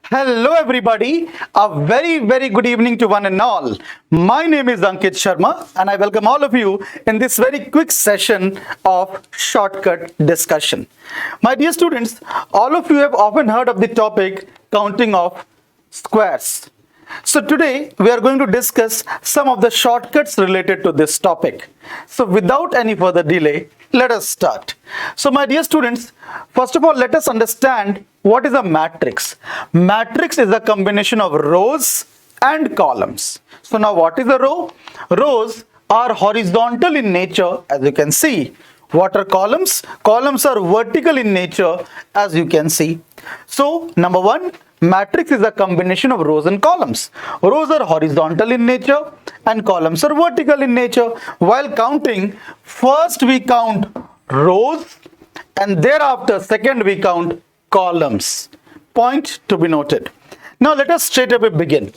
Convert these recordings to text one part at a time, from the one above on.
Hello everybody, a very good evening to one and all. My name is Ankit Sharma and I welcome all of you in this very quick session of shortcut discussion. My dear students, all of you have often heard of the topic counting of squares. So today we are going to discuss some of the shortcuts related to this topic. So without any further delay, let us start. So my dear students, first of all, let us understand what is a matrix. Matrix is a combination of rows and columns. So now what is a row? Rows are horizontal in nature, as you can see. What are columns? Columns are vertical in nature, as you can see. So number one, matrix is a combination of rows and columns. Rows are horizontal in nature and columns are vertical in nature. While counting, first we count rows and thereafter second we count columns. Point to be noted. Now let us straight away begin.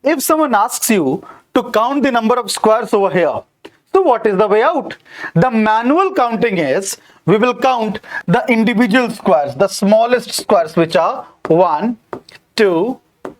If someone asks you to count the number of squares over here, so what is the way out? The manual counting is, we will count the individual squares, the smallest squares, which are 1, 2,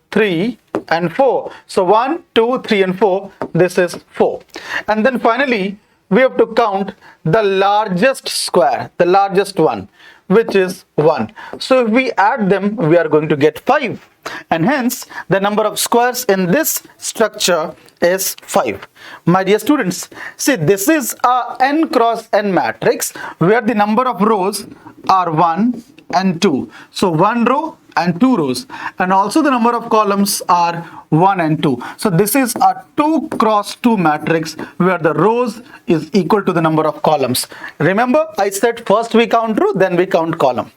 3 and 4. So 1, 2, 3 and 4, this is 4. And then finally, we have to count the largest square, the largest one, which is 1. So if we add them, we are going to get 5. And hence, the number of squares in this structure is 5. My dear students, see, this is a n cross n matrix where the number of rows are 1 and 2. So 1 row and 2 rows, and also the number of columns are 1 and 2. So this is a 2 cross 2 matrix where the rows is equal to the number of columns. Remember, I said first we count row, then we count column.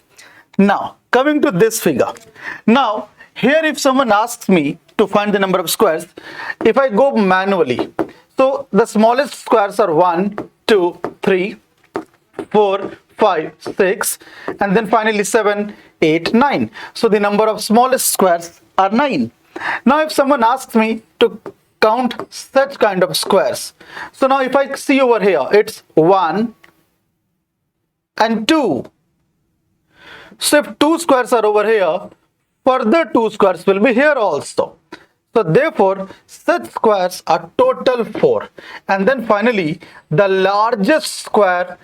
Now coming to this figure. Now here, if someone asks me to find the number of squares, if I go manually, so the smallest squares are 1, 2, 3, 4, 5, 6, and then finally 7, 8, 9. So the number of smallest squares are 9. Now if someone asks me to count such kind of squares, so now if I see over here, it's 1 and 2. So if 2 squares are over here, further 2 squares will be here also. So therefore, such squares are total 4. And then finally, the largest square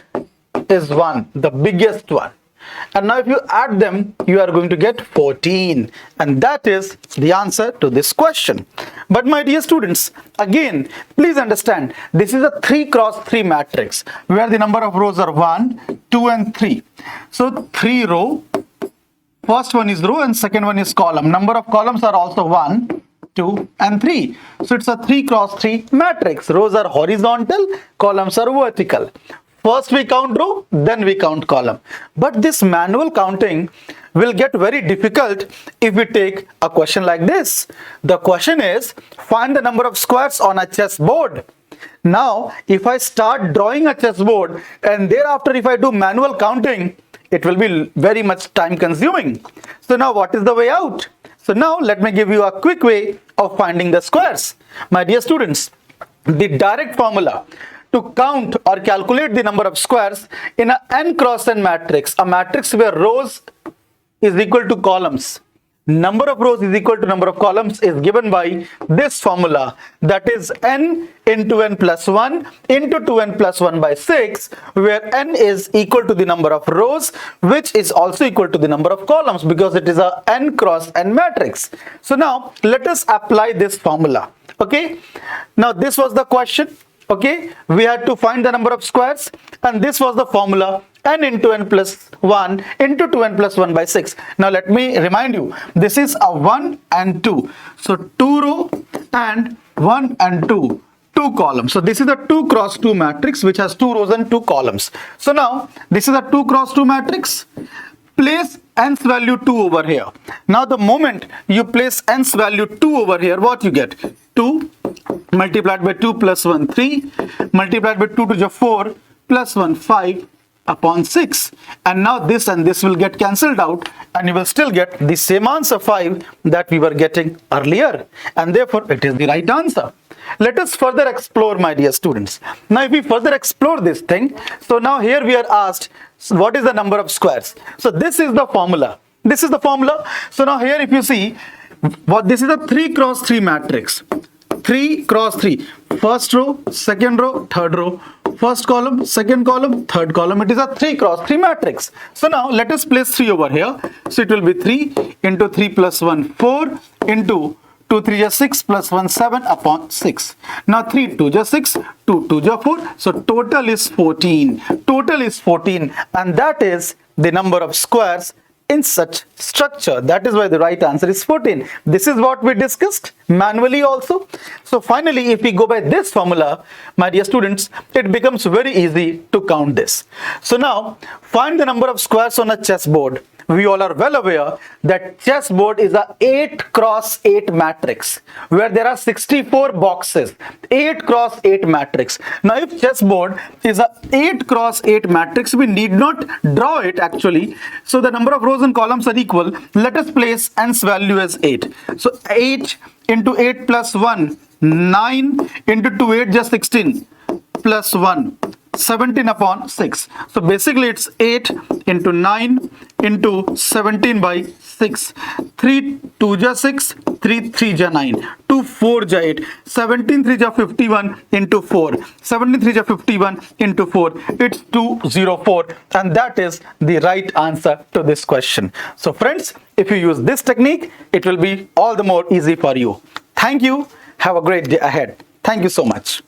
is 1, the biggest one. And now if you add them, you are going to get 14. And that is the answer to this question. But my dear students, again, please understand, this is a 3 cross 3 matrix where the number of rows are 1, 2 and 3. So 3 row. First one is row and second one is column. Number of columns are also 1, 2 and 3. So it's a 3 cross 3 matrix. Rows are horizontal, columns are vertical. First we count row, then we count column. But this manual counting will get very difficult if we take a question like this. The question is, find the number of squares on a chessboard. Now, if I start drawing a chessboard and thereafter if I do manual counting, it will be very much time consuming. So now what is the way out? So now let me give you a quick way of finding the squares. My dear students, the direct formula to count or calculate the number of squares in a n cross n matrix, a matrix where rows is equal to columns, number of rows is equal to number of columns, is given by this formula, that is n into n plus 1 into 2n plus 1 by 6, where n is equal to the number of rows, which is also equal to the number of columns, because it is a n cross n matrix. So now let us apply this formula. Okay, now this was the question. Okay, we had to find the number of squares, and this was the formula, n into n plus 1 into 2n plus 1 by 6. Now let me remind you, this is a 1 and 2. So 2 row and 1 and 2, 2 columns. So this is a 2 cross 2 matrix which has 2 rows and 2 columns. So now this is a 2 cross 2 matrix. Place n's value 2 over here. Now the moment you place n's value 2 over here, what you get? 2 multiplied by 2 plus 1, 3, multiplied by 2 to the 4 plus 1, 5 upon 6. And now this and this will get cancelled out, and you will still get the same answer 5 that we were getting earlier. And therefore, it is the right answer. Let us further explore, my dear students. Now, if we further explore this thing, so now here we are asked, what is the number of squares? So this is the formula. This is the formula. So now here if you see, what this is a 3 cross 3 matrix. 3 cross 3. First row, second row, third row. First column, second column, third column. It is a 3 cross 3 matrix. So now let us place 3 over here. So it will be 3 into 3 plus 1, 4 into 2 3 is 6 plus 1 7 upon 6. Now 3 2 is 6, 2 2 is 4. So total is 14. Total is 14, and that is the number of squares in such structure. That is why the right answer is 14. This is what we discussed manually also. So finally, if we go by this formula, my dear students, it becomes very easy to count this. So now find the number of squares on a chessboard. We all are well aware that chessboard is a 8 cross 8 matrix where there are 64 boxes. 8 cross 8 matrix. Now if chessboard is a 8 cross 8 matrix, we need not draw it actually. So the number of rows and columns are equal. Let us place n's value as 8. So 8 into 8 plus 1, 9 into 2, 8 just 16 plus 1. 17 upon 6. So basically it's 8 into 9 into 17 by 6. 3 2 ja 6, 3 3 ja 9, 2 4 ja 8, 17 3 ja 51 into 4, 17 3 ja 51 into 4. It's 204, and that is the right answer to this question. So friends, if you use this technique, it will be all the more easy for you. Thank you. Have a great day ahead. Thank you so much.